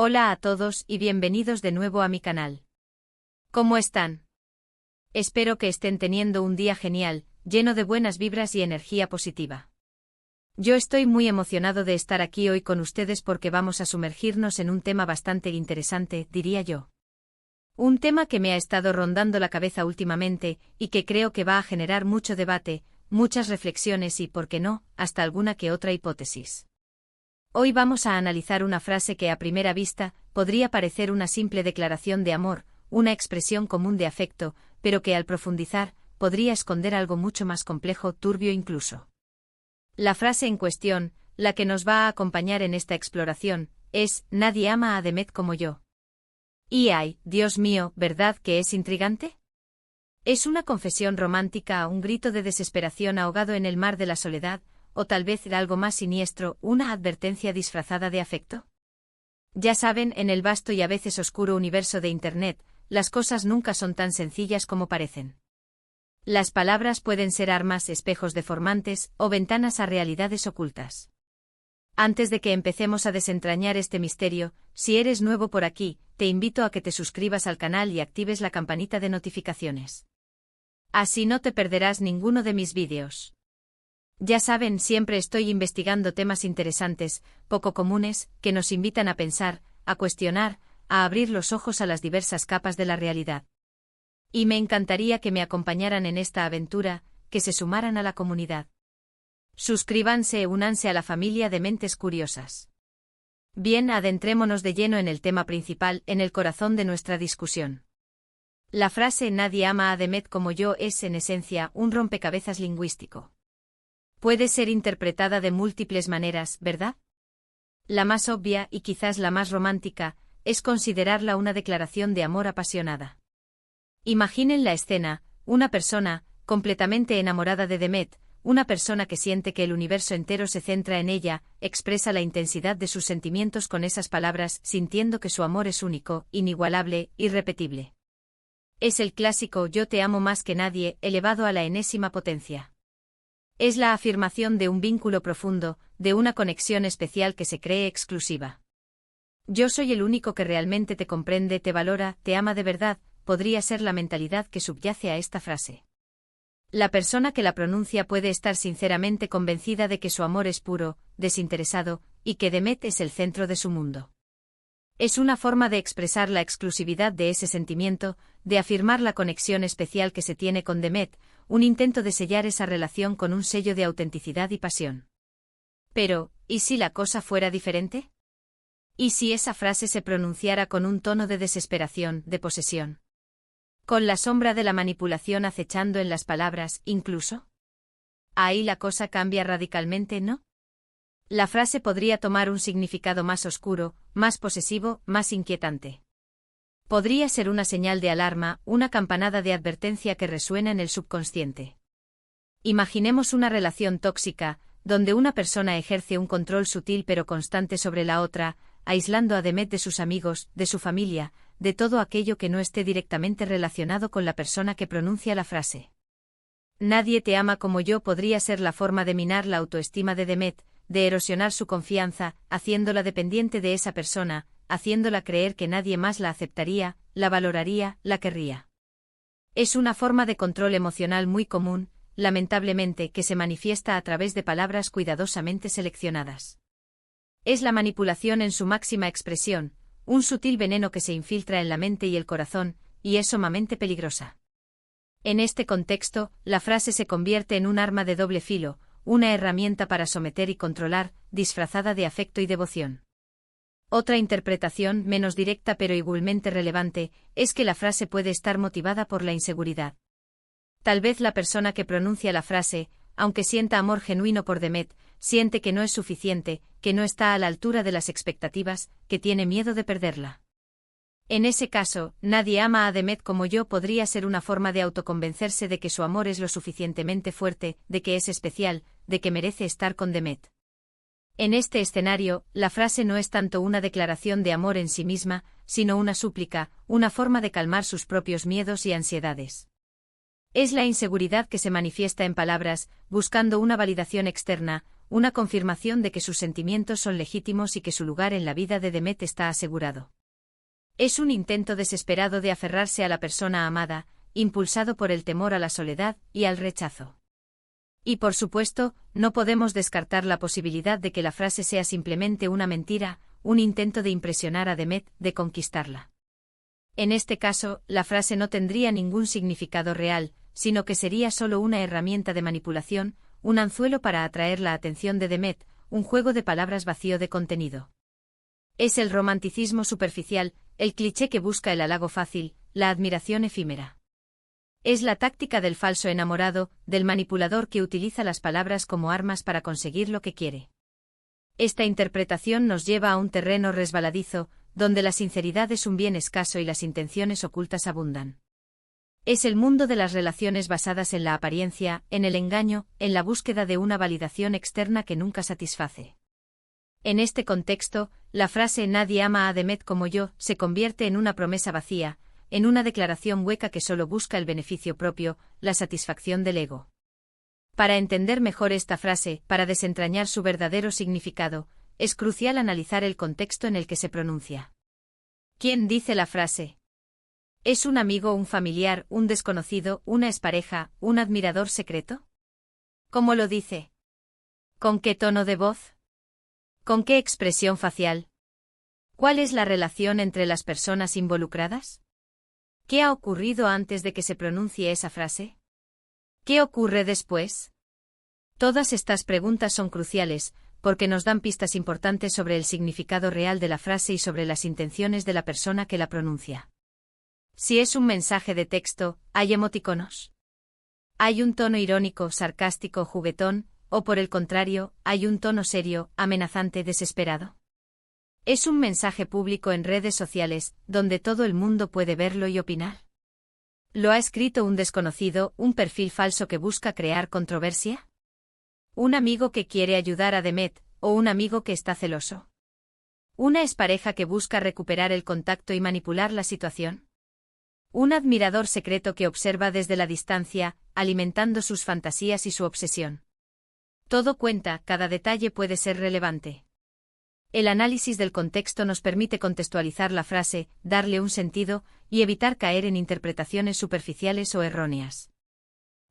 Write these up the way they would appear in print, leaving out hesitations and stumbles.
Hola a todos y bienvenidos de nuevo a mi canal. ¿Cómo están? Espero que estén teniendo un día genial, lleno de buenas vibras y energía positiva. Yo estoy muy emocionado de estar aquí hoy con ustedes porque vamos a sumergirnos en un tema bastante interesante, diría yo. Un tema que me ha estado rondando la cabeza últimamente y que creo que va a generar mucho debate, muchas reflexiones y, por qué no, hasta alguna que otra hipótesis. Hoy vamos a analizar una frase que a primera vista podría parecer una simple declaración de amor, una expresión común de afecto, pero que al profundizar podría esconder algo mucho más complejo, turbio incluso. La frase en cuestión, la que nos va a acompañar en esta exploración, es «Nadie ama a Demet como yo». Y ay, Dios mío, ¿verdad que es intrigante? ¿Es una confesión romántica, un grito de desesperación ahogado en el mar de la soledad? ¿O tal vez algo más siniestro, una advertencia disfrazada de afecto? Ya saben, en el vasto y a veces oscuro universo de Internet, las cosas nunca son tan sencillas como parecen. Las palabras pueden ser armas, espejos deformantes, o ventanas a realidades ocultas. Antes de que empecemos a desentrañar este misterio, si eres nuevo por aquí, te invito a que te suscribas al canal y actives la campanita de notificaciones. Así no te perderás ninguno de mis vídeos. Ya saben, siempre estoy investigando temas interesantes, poco comunes, que nos invitan a pensar, a cuestionar, a abrir los ojos a las diversas capas de la realidad. Y me encantaría que me acompañaran en esta aventura, que se sumaran a la comunidad. Suscríbanse e únanse a la familia de mentes curiosas. Bien, adentrémonos de lleno en el tema principal, en el corazón de nuestra discusión. La frase «Nadie ama a Demet como yo» es, en esencia, un rompecabezas lingüístico. Puede ser interpretada de múltiples maneras, ¿verdad? La más obvia, y quizás la más romántica, es considerarla una declaración de amor apasionada. Imaginen la escena, una persona, completamente enamorada de Demet, una persona que siente que el universo entero se centra en ella, expresa la intensidad de sus sentimientos con esas palabras, sintiendo que su amor es único, inigualable, irrepetible. Es el clásico «yo te amo más que nadie», elevado a la enésima potencia. Es la afirmación de un vínculo profundo, de una conexión especial que se cree exclusiva. Yo soy el único que realmente te comprende, te valora, te ama de verdad, podría ser la mentalidad que subyace a esta frase. La persona que la pronuncia puede estar sinceramente convencida de que su amor es puro, desinteresado, y que Demet es el centro de su mundo. Es una forma de expresar la exclusividad de ese sentimiento, de afirmar la conexión especial que se tiene con Demet, un intento de sellar esa relación con un sello de autenticidad y pasión. Pero, ¿y si la cosa fuera diferente? ¿Y si esa frase se pronunciara con un tono de desesperación, de posesión? ¿Con la sombra de la manipulación acechando en las palabras, incluso? Ahí la cosa cambia radicalmente, ¿no? La frase podría tomar un significado más oscuro, más posesivo, más inquietante. Podría ser una señal de alarma, una campanada de advertencia que resuena en el subconsciente. Imaginemos una relación tóxica, donde una persona ejerce un control sutil pero constante sobre la otra, aislando a Demet de sus amigos, de su familia, de todo aquello que no esté directamente relacionado con la persona que pronuncia la frase. «Nadie te ama como yo» podría ser la forma de minar la autoestima de Demet, de erosionar su confianza, haciéndola dependiente de esa persona, haciéndola creer que nadie más la aceptaría, la valoraría, la querría. Es una forma de control emocional muy común, lamentablemente, que se manifiesta a través de palabras cuidadosamente seleccionadas. Es la manipulación en su máxima expresión, un sutil veneno que se infiltra en la mente y el corazón, y es sumamente peligrosa. En este contexto, la frase se convierte en un arma de doble filo, una herramienta para someter y controlar, disfrazada de afecto y devoción. Otra interpretación, menos directa pero igualmente relevante, es que la frase puede estar motivada por la inseguridad. Tal vez la persona que pronuncia la frase, aunque sienta amor genuino por Demet, siente que no es suficiente, que no está a la altura de las expectativas, que tiene miedo de perderla. En ese caso, «Nadie ama a Demet como yo» podría ser una forma de autoconvencerse de que su amor es lo suficientemente fuerte, de que es especial, de que merece estar con Demet. En este escenario, la frase no es tanto una declaración de amor en sí misma, sino una súplica, una forma de calmar sus propios miedos y ansiedades. Es la inseguridad que se manifiesta en palabras, buscando una validación externa, una confirmación de que sus sentimientos son legítimos y que su lugar en la vida de Demet está asegurado. Es un intento desesperado de aferrarse a la persona amada, impulsado por el temor a la soledad y al rechazo. Y por supuesto, no podemos descartar la posibilidad de que la frase sea simplemente una mentira, un intento de impresionar a Demet, de conquistarla. En este caso, la frase no tendría ningún significado real, sino que sería solo una herramienta de manipulación, un anzuelo para atraer la atención de Demet, un juego de palabras vacío de contenido. Es el romanticismo superficial, el cliché que busca el halago fácil, la admiración efímera. Es la táctica del falso enamorado, del manipulador que utiliza las palabras como armas para conseguir lo que quiere. Esta interpretación nos lleva a un terreno resbaladizo, donde la sinceridad es un bien escaso y las intenciones ocultas abundan. Es el mundo de las relaciones basadas en la apariencia, en el engaño, en la búsqueda de una validación externa que nunca satisface. En este contexto, la frase «nadie ama a Demet como yo» se convierte en una promesa vacía, en una declaración hueca que solo busca el beneficio propio, la satisfacción del ego. Para entender mejor esta frase, para desentrañar su verdadero significado, es crucial analizar el contexto en el que se pronuncia. ¿Quién dice la frase? ¿Es un amigo, un familiar, un desconocido, una expareja, un admirador secreto? ¿Cómo lo dice? ¿Con qué tono de voz? ¿Con qué expresión facial? ¿Cuál es la relación entre las personas involucradas? ¿Qué ha ocurrido antes de que se pronuncie esa frase? ¿Qué ocurre después? Todas estas preguntas son cruciales, porque nos dan pistas importantes sobre el significado real de la frase y sobre las intenciones de la persona que la pronuncia. Si es un mensaje de texto, ¿hay emoticonos? ¿Hay un tono irónico, sarcástico, juguetón, o por el contrario, hay un tono serio, amenazante, desesperado? ¿Es un mensaje público en redes sociales, donde todo el mundo puede verlo y opinar? ¿Lo ha escrito un desconocido, un perfil falso que busca crear controversia? ¿Un amigo que quiere ayudar a Demet, o un amigo que está celoso? ¿Una expareja que busca recuperar el contacto y manipular la situación? ¿Un admirador secreto que observa desde la distancia, alimentando sus fantasías y su obsesión? Todo cuenta, cada detalle puede ser relevante. El análisis del contexto nos permite contextualizar la frase, darle un sentido, y evitar caer en interpretaciones superficiales o erróneas.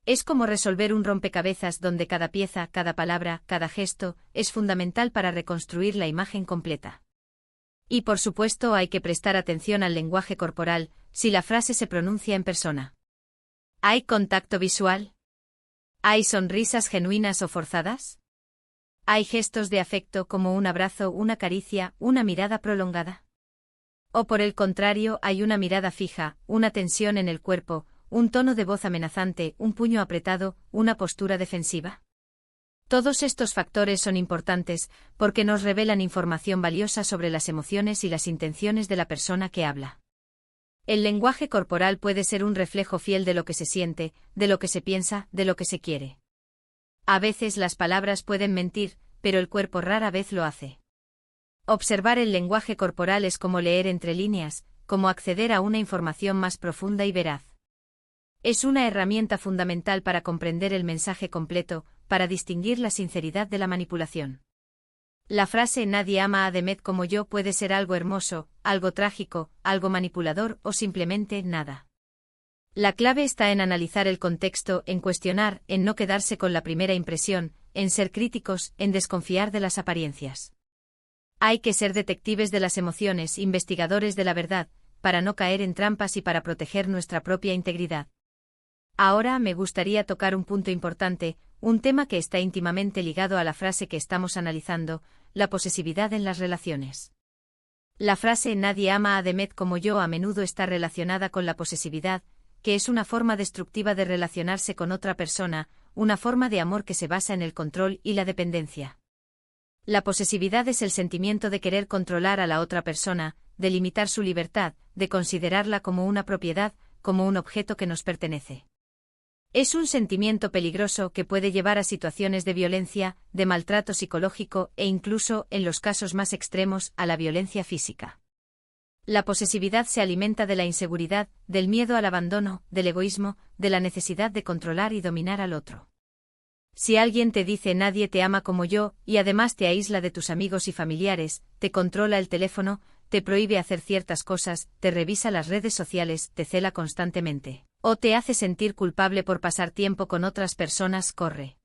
Es como resolver un rompecabezas donde cada pieza, cada palabra, cada gesto, es fundamental para reconstruir la imagen completa. Y por supuesto hay que prestar atención al lenguaje corporal, si la frase se pronuncia en persona. ¿Hay contacto visual? ¿Hay sonrisas genuinas o forzadas? ¿Hay gestos de afecto como un abrazo, una caricia, una mirada prolongada? ¿O por el contrario hay una mirada fija, una tensión en el cuerpo, un tono de voz amenazante, un puño apretado, una postura defensiva? Todos estos factores son importantes porque nos revelan información valiosa sobre las emociones y las intenciones de la persona que habla. El lenguaje corporal puede ser un reflejo fiel de lo que se siente, de lo que se piensa, de lo que se quiere. A veces las palabras pueden mentir, pero el cuerpo rara vez lo hace. Observar el lenguaje corporal es como leer entre líneas, como acceder a una información más profunda y veraz. Es una herramienta fundamental para comprender el mensaje completo, para distinguir la sinceridad de la manipulación. La frase «nadie ama a Demet como yo» puede ser algo hermoso, algo trágico, algo manipulador o simplemente nada. La clave está en analizar el contexto, en cuestionar, en no quedarse con la primera impresión, en ser críticos, en desconfiar de las apariencias. Hay que ser detectives de las emociones, investigadores de la verdad, para no caer en trampas y para proteger nuestra propia integridad. Ahora me gustaría tocar un punto importante, un tema que está íntimamente ligado a la frase que estamos analizando, la posesividad en las relaciones. La frase «nadie ama a Demet como yo» a menudo está relacionada con la posesividad, que es una forma destructiva de relacionarse con otra persona, una forma de amor que se basa en el control y la dependencia. La posesividad es el sentimiento de querer controlar a la otra persona, de limitar su libertad, de considerarla como una propiedad, como un objeto que nos pertenece. Es un sentimiento peligroso que puede llevar a situaciones de violencia, de maltrato psicológico e incluso, en los casos más extremos, a la violencia física. La posesividad se alimenta de la inseguridad, del miedo al abandono, del egoísmo, de la necesidad de controlar y dominar al otro. Si alguien te dice nadie te ama como yo, y además te aísla de tus amigos y familiares, te controla el teléfono, te prohíbe hacer ciertas cosas, te revisa las redes sociales, te cela constantemente, o te hace sentir culpable por pasar tiempo con otras personas, corre.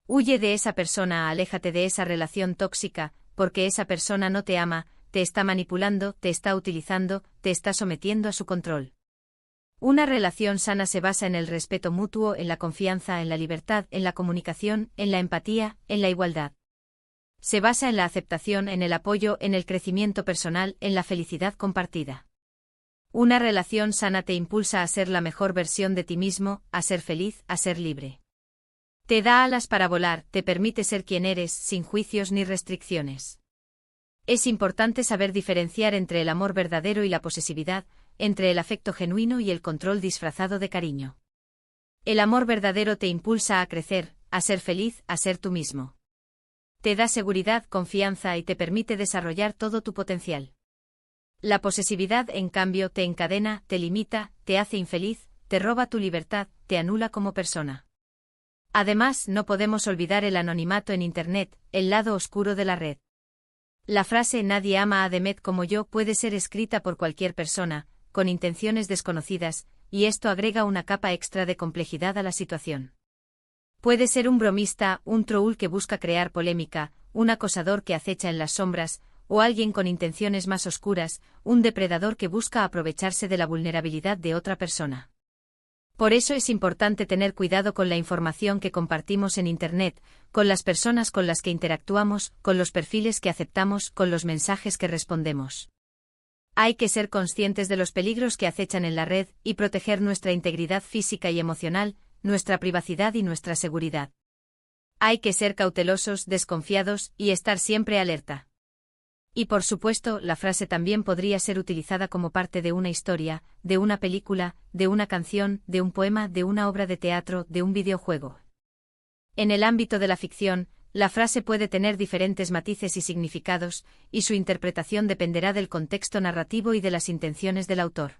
Huye de esa persona, aléjate de esa relación tóxica, porque esa persona no te ama, te está manipulando, te está utilizando, te está sometiendo a su control. Una relación sana se basa en el respeto mutuo, en la confianza, en la libertad, en la comunicación, en la empatía, en la igualdad. Se basa en la aceptación, en el apoyo, en el crecimiento personal, en la felicidad compartida. Una relación sana te impulsa a ser la mejor versión de ti mismo, a ser feliz, a ser libre. Te da alas para volar, te permite ser quien eres, sin juicios ni restricciones. Es importante saber diferenciar entre el amor verdadero y la posesividad, entre el afecto genuino y el control disfrazado de cariño. El amor verdadero te impulsa a crecer, a ser feliz, a ser tú mismo. Te da seguridad, confianza y te permite desarrollar todo tu potencial. La posesividad, en cambio, te encadena, te limita, te hace infeliz, te roba tu libertad, te anula como persona. Además, no podemos olvidar el anonimato en Internet, el lado oscuro de la red. La frase «nadie ama a Demet como yo» puede ser escrita por cualquier persona, con intenciones desconocidas, y esto agrega una capa extra de complejidad a la situación. Puede ser un bromista, un troll que busca crear polémica, un acosador que acecha en las sombras, o alguien con intenciones más oscuras, un depredador que busca aprovecharse de la vulnerabilidad de otra persona. Por eso es importante tener cuidado con la información que compartimos en Internet, con las personas con las que interactuamos, con los perfiles que aceptamos, con los mensajes que respondemos. Hay que ser conscientes de los peligros que acechan en la red y proteger nuestra integridad física y emocional, nuestra privacidad y nuestra seguridad. Hay que ser cautelosos, desconfiados y estar siempre alerta. Y por supuesto, la frase también podría ser utilizada como parte de una historia, de una película, de una canción, de un poema, de una obra de teatro, de un videojuego. En el ámbito de la ficción, la frase puede tener diferentes matices y significados, y su interpretación dependerá del contexto narrativo y de las intenciones del autor.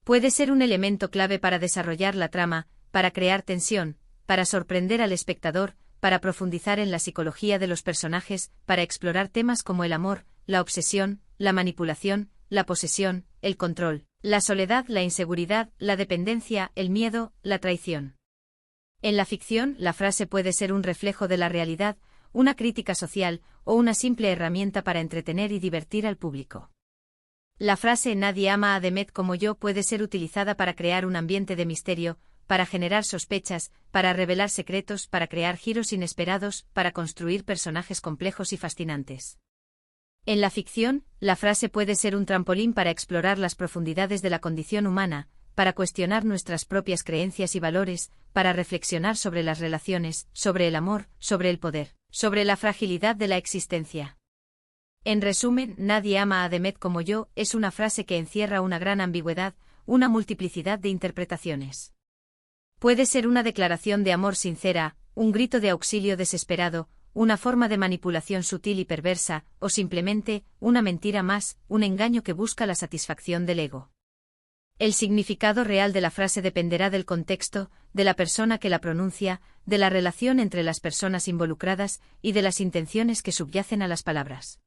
Puede ser un elemento clave para desarrollar la trama, para crear tensión, para sorprender al espectador, para profundizar en la psicología de los personajes, para explorar temas como el amor, la obsesión, la manipulación, la posesión, el control, la soledad, la inseguridad, la dependencia, el miedo, la traición. En la ficción, la frase puede ser un reflejo de la realidad, una crítica social, o una simple herramienta para entretener y divertir al público. La frase «nadie ama a Demet como yo» puede ser utilizada para crear un ambiente de misterio, para generar sospechas, para revelar secretos, para crear giros inesperados, para construir personajes complejos y fascinantes. En la ficción, la frase puede ser un trampolín para explorar las profundidades de la condición humana, para cuestionar nuestras propias creencias y valores, para reflexionar sobre las relaciones, sobre el amor, sobre el poder, sobre la fragilidad de la existencia. En resumen, «nadie ama a Demet como yo» es una frase que encierra una gran ambigüedad, una multiplicidad de interpretaciones. Puede ser una declaración de amor sincera, un grito de auxilio desesperado, una forma de manipulación sutil y perversa, o simplemente, una mentira más, un engaño que busca la satisfacción del ego. El significado real de la frase dependerá del contexto, de la persona que la pronuncia, de la relación entre las personas involucradas y de las intenciones que subyacen a las palabras.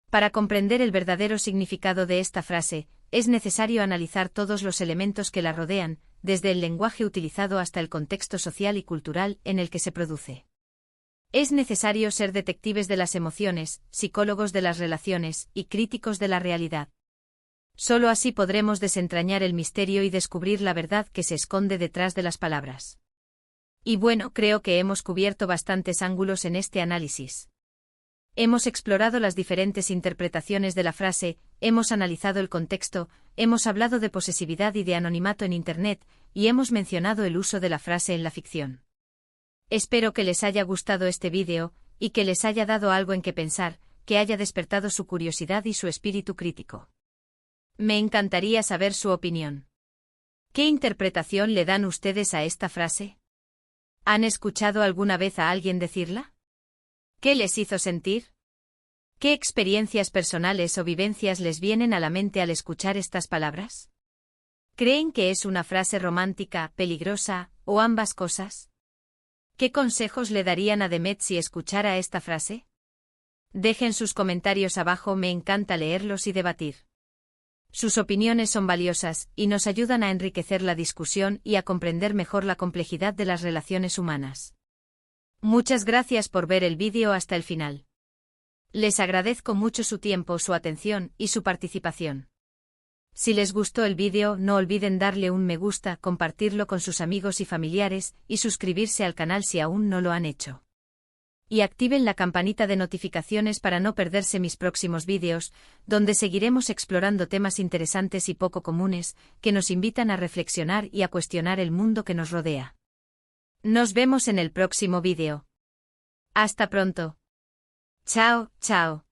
Para comprender el verdadero significado de esta frase, es necesario analizar todos los elementos que la rodean, desde el lenguaje utilizado hasta el contexto social y cultural en el que se produce. Es necesario ser detectives de las emociones, psicólogos de las relaciones y críticos de la realidad. Solo así podremos desentrañar el misterio y descubrir la verdad que se esconde detrás de las palabras. Y bueno, creo que hemos cubierto bastantes ángulos en este análisis. Hemos explorado las diferentes interpretaciones de la frase, hemos analizado el contexto, hemos hablado de posesividad y de anonimato en Internet, y hemos mencionado el uso de la frase en la ficción. Espero que les haya gustado este vídeo, y que les haya dado algo en que pensar, que haya despertado su curiosidad y su espíritu crítico. Me encantaría saber su opinión. ¿Qué interpretación le dan ustedes a esta frase? ¿Han escuchado alguna vez a alguien decirla? ¿Qué les hizo sentir? ¿Qué experiencias personales o vivencias les vienen a la mente al escuchar estas palabras? ¿Creen que es una frase romántica, peligrosa, o ambas cosas? ¿Qué consejos le darían a Demet si escuchara esta frase? Dejen sus comentarios abajo, me encanta leerlos y debatir. Sus opiniones son valiosas, y nos ayudan a enriquecer la discusión y a comprender mejor la complejidad de las relaciones humanas. Muchas gracias por ver el vídeo hasta el final. Les agradezco mucho su tiempo, su atención y su participación. Si les gustó el vídeo, no olviden darle un me gusta, compartirlo con sus amigos y familiares, y suscribirse al canal si aún no lo han hecho. Y activen la campanita de notificaciones para no perderse mis próximos vídeos, donde seguiremos explorando temas interesantes y poco comunes, que nos invitan a reflexionar y a cuestionar el mundo que nos rodea. Nos vemos en el próximo vídeo. Hasta pronto. Chao, chao.